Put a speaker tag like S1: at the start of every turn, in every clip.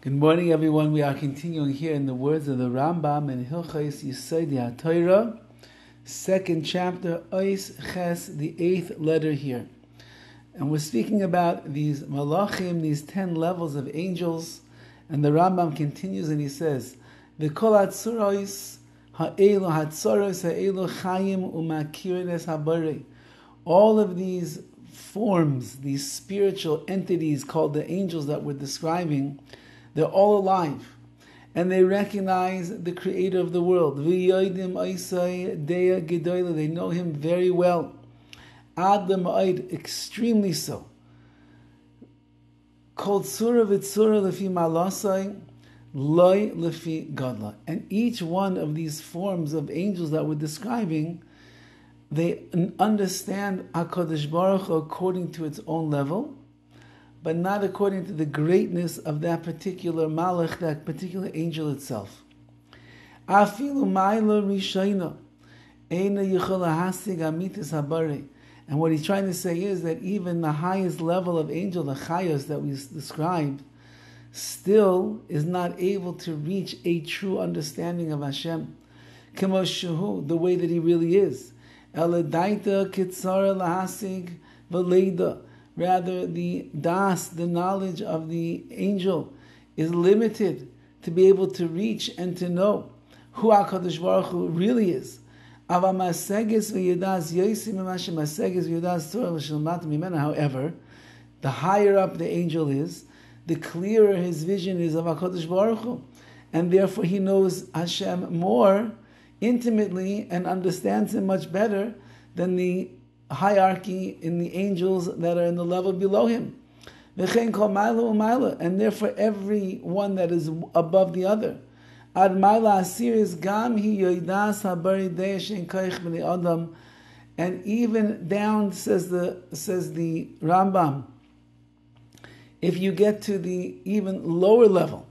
S1: Good morning, everyone. We are continuing here in the words of the RAMBAM in Hilchos Yesodei HaTorah, second chapter, Ois Ches, the 8th letter here. And we're speaking about these malachim, these 10 levels of angels. And the RAMBAM continues and he says, V'kol hatzuros ha'elu hatzoros ha'elu chayim u'makirin habare. All of these forms, these spiritual entities called the angels that we're describing, they're all alive, and they recognize the creator of the world. They know him very well. Extremely so. And each one of these forms of angels that we're describing, they understand HaKadosh Baruch Hu according to its own level, but not according to the greatness of that particular malach, that particular angel itself. And what he's trying to say is that even the highest level of angel, the chayos that we described, still is not able to reach a true understanding of Hashem, the way that he really is. Rather, the das, the knowledge of the angel, is limited to be able to reach and to know who HaKadosh Baruch Hu really is. However, the higher up the angel is, the clearer his vision is of HaKadosh Baruch Hu. And therefore he knows Hashem more intimately and understands him much better than the hierarchy in the angels that are in the level below him. And therefore every one that is above the other. And even down, says the RAMBAM, if you get to the even lower level,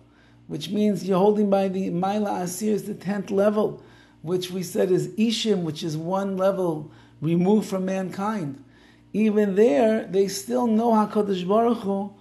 S1: which means you're holding by the Maila Asir is the 10th level, which we said is Ishim, which is one level removed from mankind. Even there, they still know HaKadosh Baruch Hu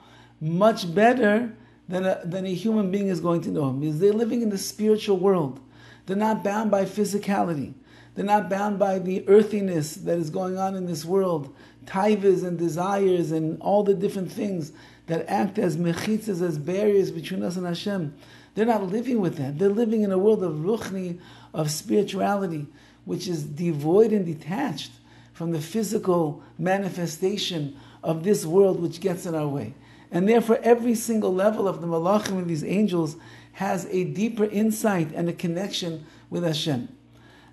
S1: much better than a human being is going to know him. Because they're living in the spiritual world. They're not bound by physicality. They're not bound by the earthiness that is going on in this world. Taivas and desires and all the different things that act as mechitzas, as barriers between us and Hashem. They're not living with that. They're living in a world of ruchni, of spirituality, which is devoid and detached from the physical manifestation of this world which gets in our way. And therefore every single level of the malachim of these angels has a deeper insight and a connection with Hashem.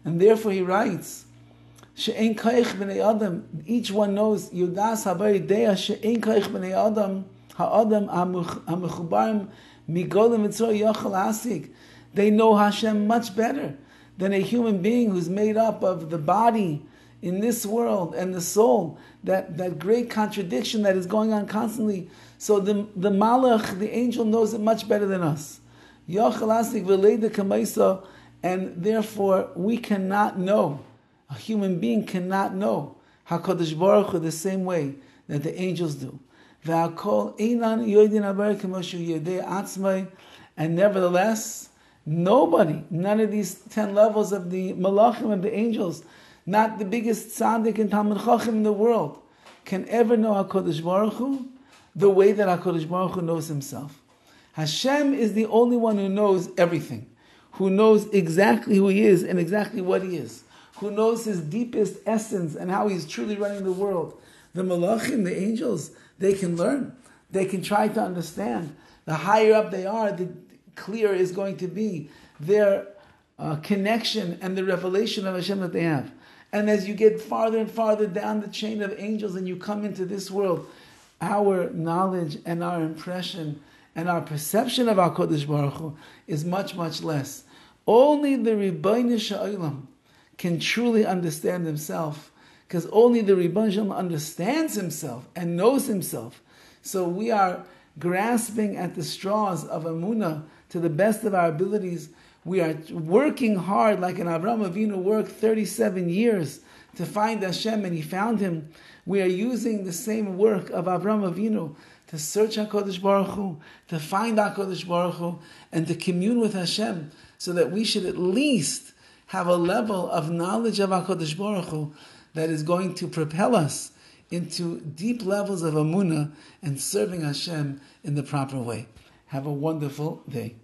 S1: And therefore he writes, She'en kaich b'nei Adam, each one knows, Yudas habari deya, she'en kaich b'nei Adam, ha'adam ha'mechubarim migolim mitzor yochel asik. They know Hashem much better than a human being who's made up of the body in this world and the soul, that great contradiction that is going on constantly. So the malach, the angel, knows it much better than us. And therefore we cannot know, a human being cannot know HaKadosh Baruch Hu the same way that the angels do. And nevertheless, nobody, none of these 10 levels of the malachim and the angels, not the biggest tzaddik and Talmid Chacham in the world, can ever know HaKadosh Baruch Hu the way that HaKadosh Baruch Hu knows himself. Hashem is the only one who knows everything, who knows exactly who he is and exactly what he is, who knows his deepest essence and how he's truly running the world. The malachim, the angels, they can learn. They can try to understand. The higher up they are, the clearer is going to be their connection and the revelation of Hashem that they have. And as you get farther and farther down the chain of angels and you come into this world, our knowledge and our impression and our perception of our Kodesh Baruch Hu is much, much less. Only the Ribbono Shel Olam can truly understand himself, because only the Ribbono Shel Olam understands himself and knows himself. So we are grasping at the straws of Emunah to the best of our abilities. We are working hard, like an Avraham Avinu worked 37 years to find Hashem, and he found him. We are using the same work of Avraham Avinu to search HaKadosh Baruch Hu, to find HaKadosh Baruch Hu, and to commune with Hashem, so that we should at least have a level of knowledge of HaKadosh Baruch Hu that is going to propel us into deep levels of Amunah and serving Hashem in the proper way. Have a wonderful day.